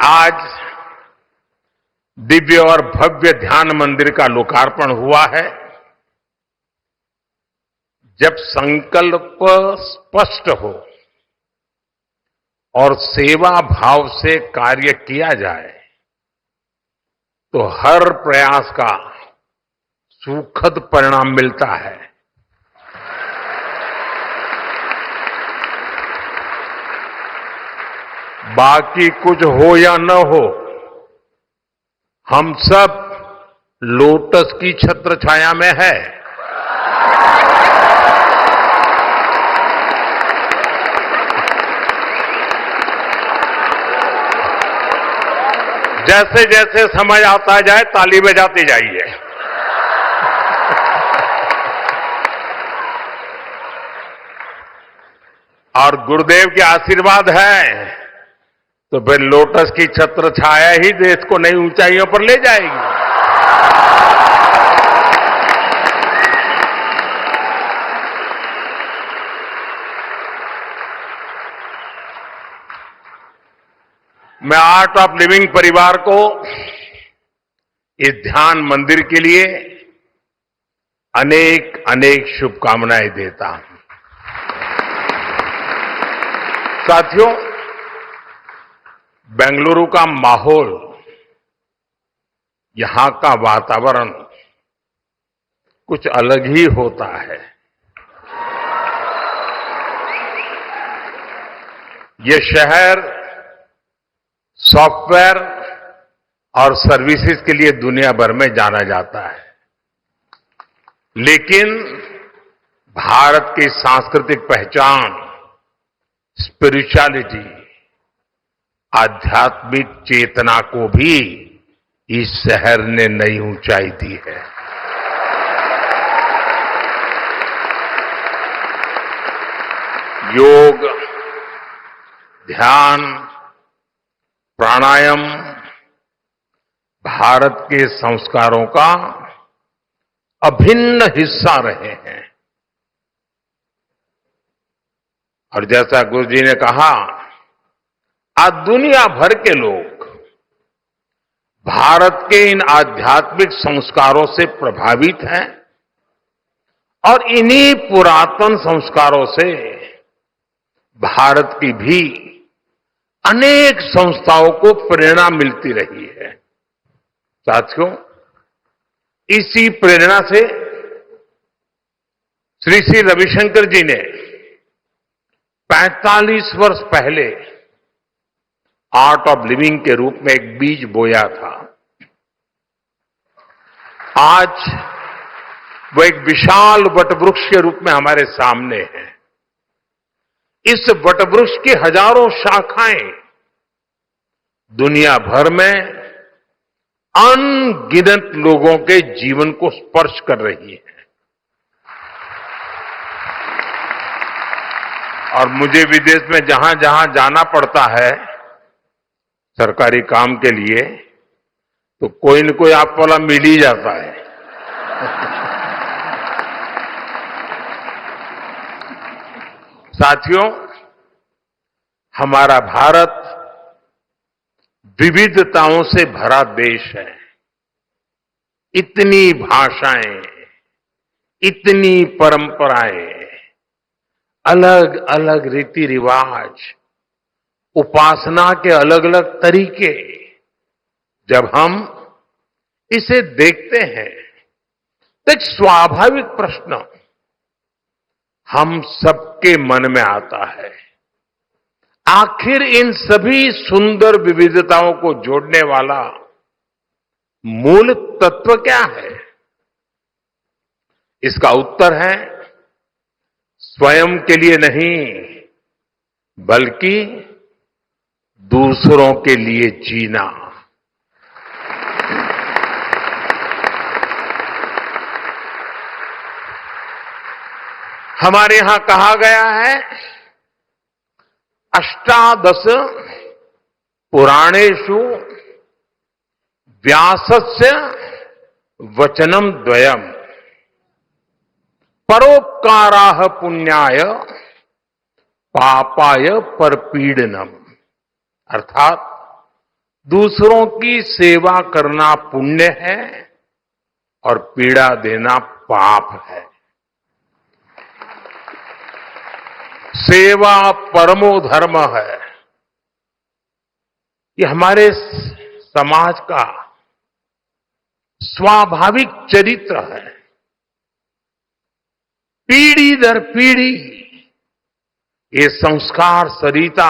आज दिव्य और भव्य ध्यान मंदिर का लोकार्पण हुआ है। जब संकल्प स्पष्ट हो और सेवा भाव से कार्य किया जाए तो हर प्रयास का सुखद परिणाम मिलता है। बाकी कुछ हो या न हो, हम सब लोटस की छत्र छाया में है। जैसे जैसे समय आता जाए ताली बजाते जाइए। और गुरुदेव के आशीर्वाद है तो फिर लोटस की छत्र छाया ही देश को नई ऊंचाइयों पर ले जाएगी। मैं आर्ट ऑफ लिविंग परिवार को इस ध्यान मंदिर के लिए अनेक अनेक शुभकामनाएं देता हूं। साथियों, बेंगलुरु का माहौल, यहां का वातावरण कुछ अलग ही होता है। ये शहर सॉफ्टवेयर और सर्विसेज के लिए दुनिया भर में जाना जाता है, लेकिन भारत की सांस्कृतिक पहचान, स्पिरिचुअलिटी, आध्यात्मिक चेतना को भी इस शहर ने नई ऊंचाई दी है। योग, ध्यान, प्राणायाम भारत के संस्कारों का अभिन्न हिस्सा रहे हैं। और जैसा गुरु जी ने कहा, आज दुनिया भर के लोग भारत के इन आध्यात्मिक संस्कारों से प्रभावित हैं और इन्हीं पुरातन संस्कारों से भारत की भी अनेक संस्थाओं को प्रेरणा मिलती रही है। साथियों, इसी प्रेरणा से श्री श्री रविशंकर जी ने 45 वर्ष पहले आर्ट ऑफ लिविंग के रूप में एक बीज बोया था। आज वो एक विशाल वटवृक्ष के रूप में हमारे सामने है। इस वटवृक्ष की हजारों शाखाएं दुनिया भर में अनगिनत लोगों के जीवन को स्पर्श कर रही है। और मुझे विदेश में जहां जहां जाना पड़ता है सरकारी काम के लिए, तो कोई न कोई आप वाला मिल ही जाता है। साथियों, हमारा भारत विविधताओं से भरा देश है। इतनी भाषाएं, इतनी परंपराएं, अलग अलग रीति रिवाज, उपासना के अलग अलग तरीके, जब हम इसे देखते हैं तो एक स्वाभाविक प्रश्न हम सबके मन में आता है, आखिर इन सभी सुंदर विविधताओं को जोड़ने वाला मूल तत्व क्या है? इसका उत्तर है स्वयं के लिए नहीं, बल्कि दूसरों के लिए जीना। हमारे यहां कहा गया है, अष्टादश पुराणेषु व्यासस्य वचनम द्वयम परोपकाराः पुण्याय पापाय परपीडनम। अर्थात दूसरों की सेवा करना पुण्य है और पीड़ा देना पाप है। सेवा परमो धर्म है। ये हमारे समाज का स्वाभाविक चरित्र है। पीढ़ी दर पीढ़ी ये संस्कार सरिता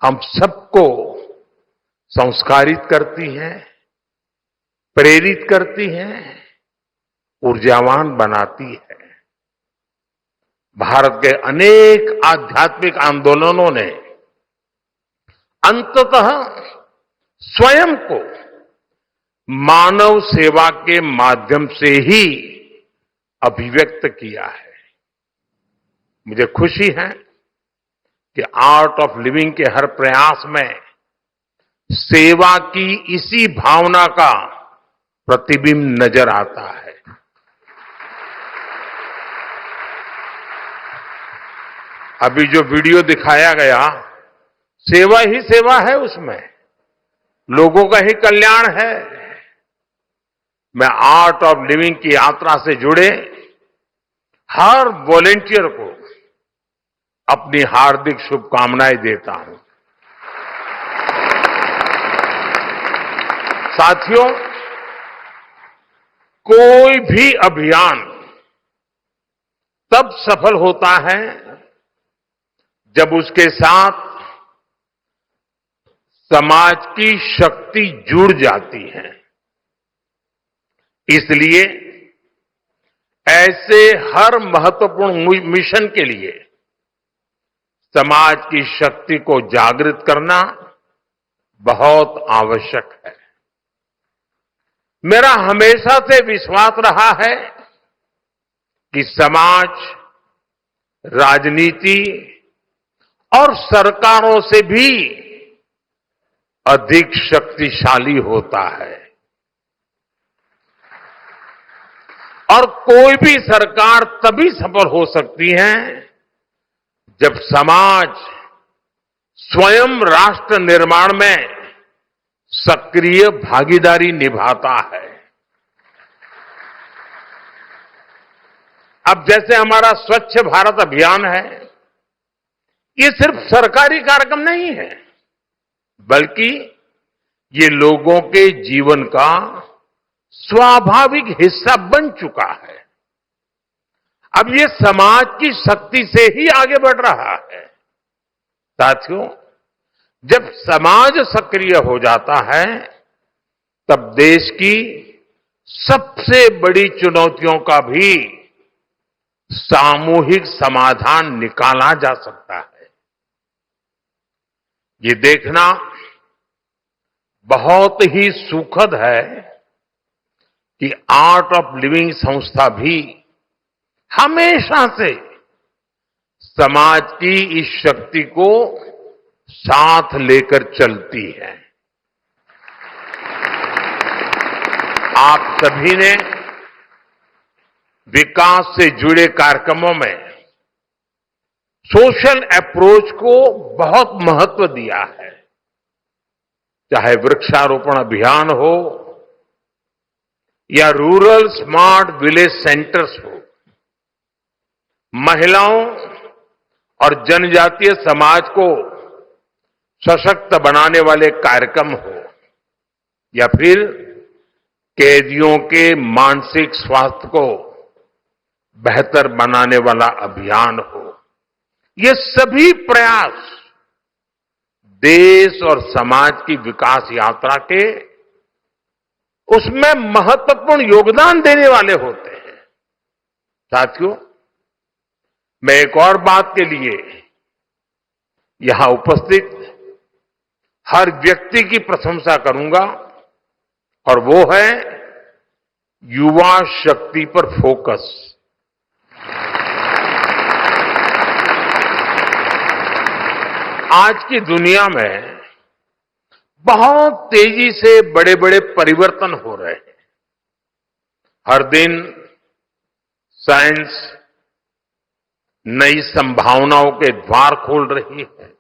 हम सबको संस्कारित करती है, प्रेरित करती है, ऊर्जावान बनाती है। भारत के अनेक आध्यात्मिक आंदोलनों ने अंततः स्वयं को मानव सेवा के माध्यम से ही अभिव्यक्त किया है। मुझे खुशी है कि आर्ट ऑफ लिविंग के हर प्रयास में सेवा की इसी भावना का प्रतिबिंब नजर आता है। अभी जो वीडियो दिखाया गया, सेवा ही सेवा है, उसमें लोगों का ही कल्याण है। मैं आर्ट ऑफ लिविंग की यात्रा से जुड़े हर वॉलेंटियर को अपनी हार्दिक शुभकामनाएं देता हूं। साथियों, कोई भी अभियान तब सफल होता है जब उसके साथ समाज की शक्ति जुड़ जाती है। इसलिए ऐसे हर महत्वपूर्ण मिशन के लिए समाज की शक्ति को जागृत करना बहुत आवश्यक है। मेरा हमेशा से विश्वास रहा है कि समाज, राजनीति और सरकारों से भी अधिक शक्तिशाली होता है और कोई भी सरकार तभी सफल हो सकती है जब समाज स्वयं राष्ट्र निर्माण में सक्रिय भागीदारी निभाता है। अब जैसे हमारा स्वच्छ भारत अभियान है, ये सिर्फ सरकारी कार्यक्रम नहीं है, बल्कि ये लोगों के जीवन का स्वाभाविक हिस्सा बन चुका है। अब ये समाज की शक्ति से ही आगे बढ़ रहा है। साथियों, जब समाज सक्रिय हो जाता है, तब देश की सबसे बड़ी चुनौतियों का भी सामूहिक समाधान निकाला जा सकता है। ये देखना बहुत ही सुखद है कि आर्ट ऑफ लिविंग संस्था भी हमेशा से समाज की इस शक्ति को साथ लेकर चलती है। आप सभी ने विकास से जुड़े कार्यक्रमों में सोशल अप्रोच को बहुत महत्व दिया है। चाहे वृक्षारोपण अभियान हो या रूरल स्मार्ट विलेज सेंटर्स हो, महिलाओं और जनजातीय समाज को सशक्त बनाने वाले कार्यक्रम हो या फिर कैदियों के मानसिक स्वास्थ्य को बेहतर बनाने वाला अभियान हो, ये सभी प्रयास देश और समाज की विकास यात्रा के उसमें महत्वपूर्ण योगदान देने वाले होते हैं। साथियों, मैं एक और बात के लिए यहां उपस्थित हर व्यक्ति की प्रशंसा करूंगा और वो है युवा शक्ति पर फोकस। आज की दुनिया में बहुत तेजी से बड़े बड़े परिवर्तन हो रहे हैं। हर दिन साइंस नई संभावनाओं के द्वार खोल रही है।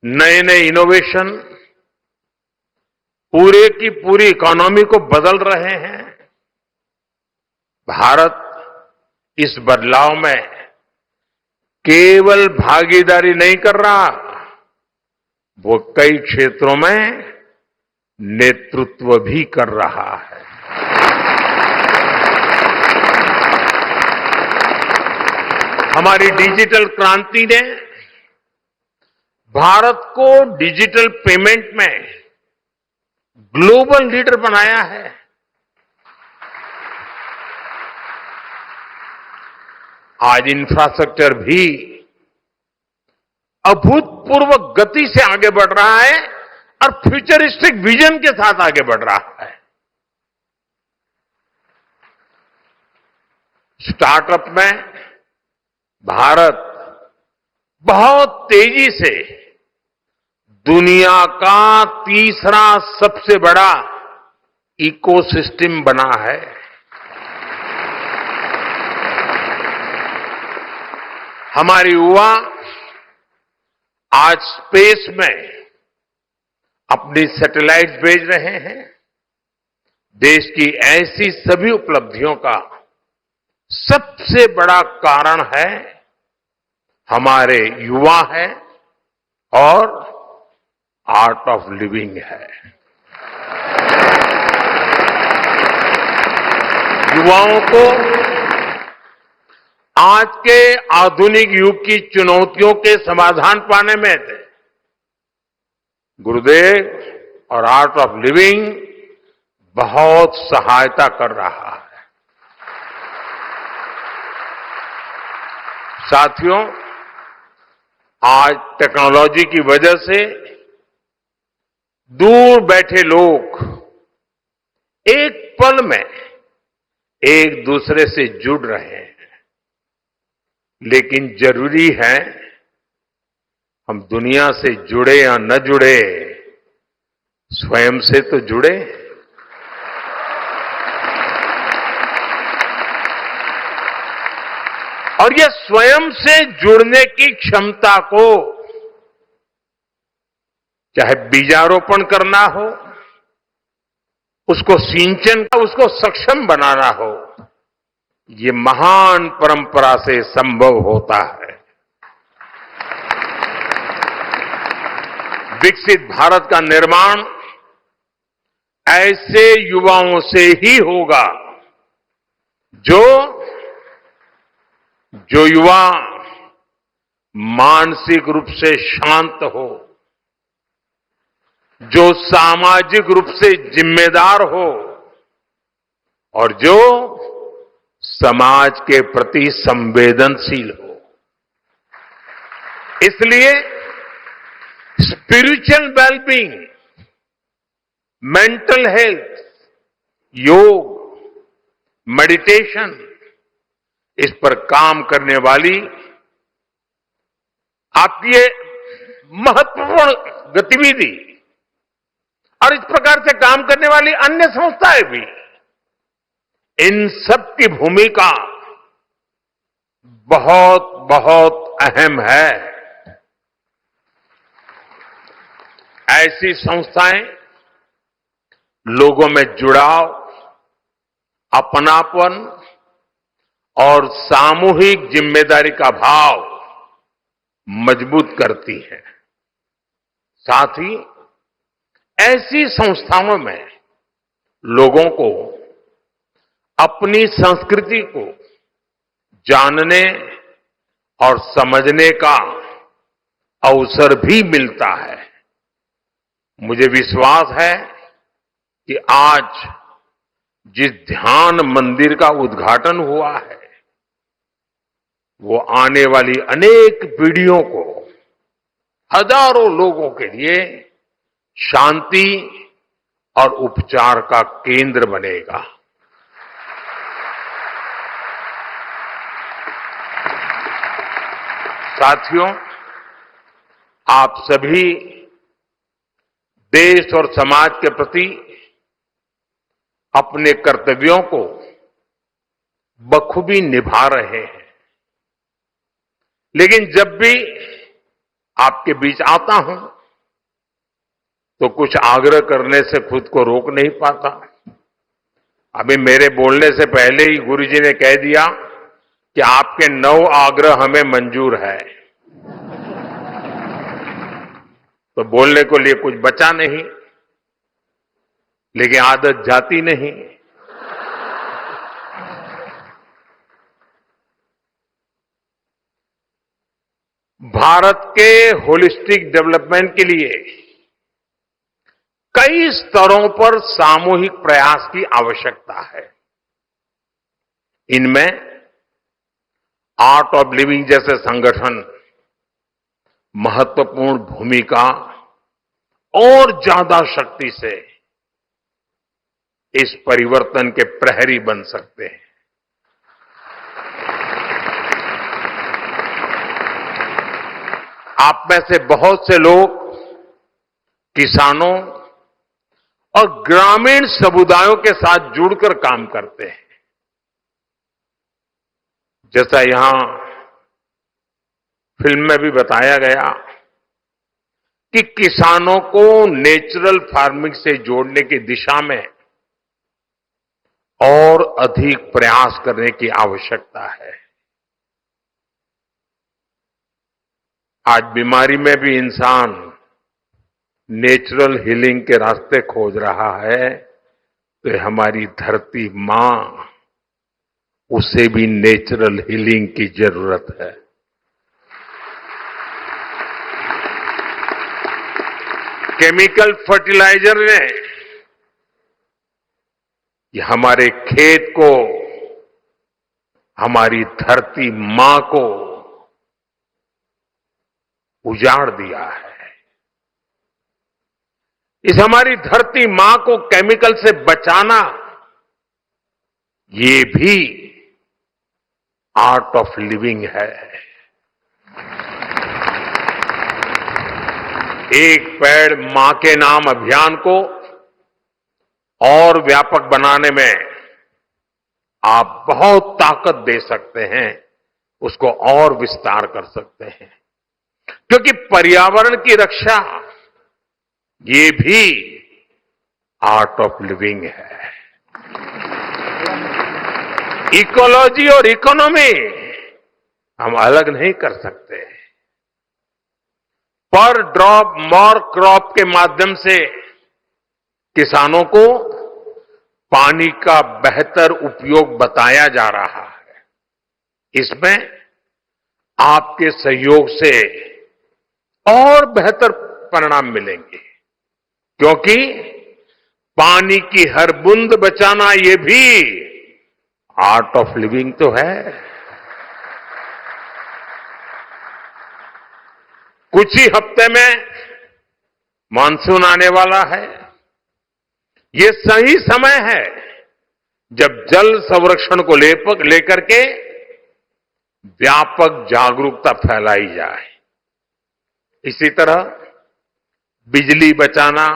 नए नए इनोवेशन पूरे की पूरी इकोनॉमी को बदल रहे हैं। भारत इस बदलाव में केवल भागीदारी नहीं कर रहा, वो कई क्षेत्रों में नेतृत्व भी कर रहा है। हमारी डिजिटल क्रांति ने भारत को डिजिटल पेमेंट में ग्लोबल लीडर बनाया है। आज इंफ्रास्ट्रक्चर भी अभूतपूर्व गति से आगे बढ़ रहा है और फ्यूचरिस्टिक विजन के साथ आगे बढ़ रहा है। स्टार्टअप में भारत बहुत तेजी से दुनिया का तीसरा सबसे बड़ा इकोसिस्टम बना है। हमारे युवा आज स्पेस में अपनी सैटेलाइट्स भेज रहे हैं। देश की ऐसी सभी उपलब्धियों का सबसे बड़ा कारण है हमारे युवा है और आर्ट ऑफ लिविंग है। युवाओं को आज के आधुनिक युग की चुनौतियों के समाधान पाने में गुरुदेव और आर्ट ऑफ लिविंग बहुत सहायता कर रहा है। साथियों, आज टेक्नोलॉजी की वजह से दूर बैठे लोग एक पल में एक दूसरे से जुड़ रहे हैं, लेकिन जरूरी है हम दुनिया से जुड़े या न जुड़े, स्वयं से तो जुड़े। और यह स्वयं से जुड़ने की क्षमता को, चाहे बीजारोपण करना हो, उसको सिंचन का, उसको सक्षम बनाना हो, ये महान परंपरा से संभव होता है। विकसित भारत का निर्माण ऐसे युवाओं से ही होगा जो युवा मानसिक रूप से शांत हो, जो सामाजिक रूप से जिम्मेदार हो और जो समाज के प्रति संवेदनशील हो। इसलिए स्पिरिचुअल वेलबींग, मेंटल हेल्थ, योग, मेडिटेशन, इस पर काम करने वाली आपकी ये महत्वपूर्ण गतिविधि और इस प्रकार से काम करने वाली अन्य संस्थाएं भी, इन सब की भूमिका बहुत बहुत अहम है। ऐसी संस्थाएं लोगों में जुड़ाव, अपनापन और सामूहिक जिम्मेदारी का भाव मजबूत करती है। साथ ही ऐसी संस्थाओं में लोगों को अपनी संस्कृति को जानने और समझने का अवसर भी मिलता है। मुझे विश्वास है कि आज जिस ध्यान मंदिर का उद्घाटन हुआ है, वो आने वाली अनेक पीढ़ियों को, हजारों लोगों के लिए शांति और उपचार का केंद्र बनेगा। साथियों, आप सभी देश और समाज के प्रति अपने कर्तव्यों को बखूबी निभा रहे हैं, लेकिन जब भी आपके बीच आता हूं तो कुछ आग्रह करने से खुद को रोक नहीं पाता। अभी मेरे बोलने से पहले ही गुरुजी ने कह दिया कि आपके 9 आग्रह हमें मंजूर है। तो बोलने को लिए कुछ बचा नहीं, लेकिन आदत जाती नहीं। भारत के होलिस्टिक डेवलपमेंट के लिए कई स्तरों पर सामूहिक प्रयास की आवश्यकता है। इनमें आर्ट ऑफ लिविंग जैसे संगठन महत्वपूर्ण भूमिका और ज्यादा शक्ति से इस परिवर्तन के प्रहरी बन सकते हैं। आप में से बहुत से लोग किसानों और ग्रामीण समुदायों के साथ जुड़कर काम करते हैं। जैसा यहां फिल्म में भी बताया गया कि किसानों को नेचुरल फार्मिंग से जोड़ने की दिशा में और अधिक प्रयास करने की आवश्यकता है। आज बीमारी में भी इंसान नेचुरल हीलिंग के रास्ते खोज रहा है, तो हमारी धरती मां, उसे भी नेचुरल हीलिंग की जरूरत है। केमिकल फर्टिलाइजर ने ये हमारे खेत को, हमारी धरती मां को उजाड़ दिया है। इस हमारी धरती मां को केमिकल से बचाना, ये भी आर्ट ऑफ लिविंग है। एक पेड़ मां के नाम अभियान को और व्यापक बनाने में आप बहुत ताकत दे सकते हैं, उसको और विस्तार कर सकते हैं, क्योंकि पर्यावरण की रक्षा ये भी आर्ट ऑफ लिविंग है। इकोलॉजी और इकोनॉमी हम अलग नहीं कर सकते। पर ड्रॉप मोर क्रॉप के माध्यम से किसानों को पानी का बेहतर उपयोग बताया जा रहा है। इसमें आपके सहयोग से और बेहतर परिणाम मिलेंगे, क्योंकि पानी की हर बूंद बचाना ये भी आर्ट ऑफ लिविंग तो है। कुछ ही हफ्ते में मानसून आने वाला है। ये सही समय है जब जल संरक्षण को लेकर के व्यापक जागरूकता फैलाई जाए। इसी तरह बिजली बचाना,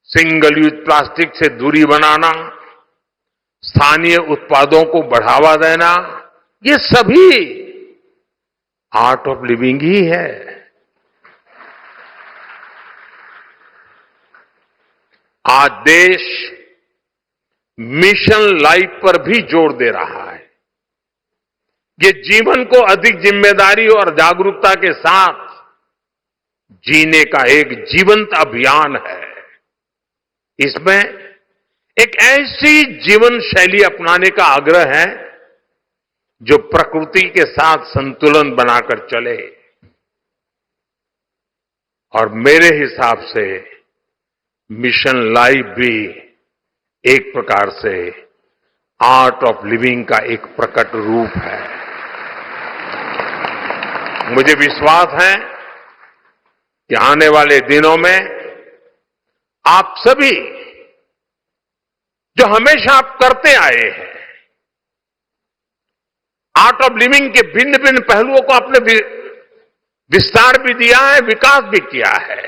सिंगल यूज प्लास्टिक से दूरी बनाना, स्थानीय उत्पादों को बढ़ावा देना, ये सभी आर्ट ऑफ लिविंग ही है। आज देश मिशन लाइफ पर भी जोर दे रहा है। ये जीवन को अधिक जिम्मेदारी और जागरूकता के साथ जीने का एक जीवंत अभियान है। इसमें एक ऐसी जीवन शैली अपनाने का आग्रह है जो प्रकृति के साथ संतुलन बनाकर चले। और मेरे हिसाब से मिशन लाइफ भी एक प्रकार से आर्ट ऑफ लिविंग का एक प्रकट रूप है। मुझे विश्वास है कि आने वाले दिनों में आप सभी जो हमेशा आप करते आए हैं, आर्ट ऑफ लिविंग के भिन्न भिन्न पहलुओं को आपने विस्तार भी दिया है, विकास भी किया है।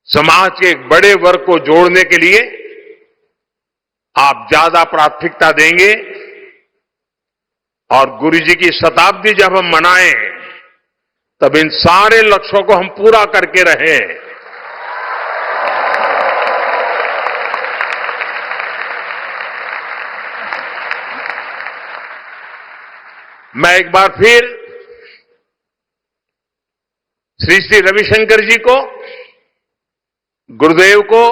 समाज के एक बड़े वर्ग को जोड़ने के लिए आप ज्यादा प्राथमिकता देंगे और गुरुजी की शताब्दी जब हम मनाएं तब इन सारे लक्ष्यों को हम पूरा करके रहें। मैं एक बार फिर श्री श्री रविशंकर जी को, गुरुदेव को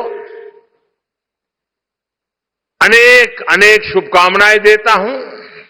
अनेक अनेक शुभकामनाएं देता हूं।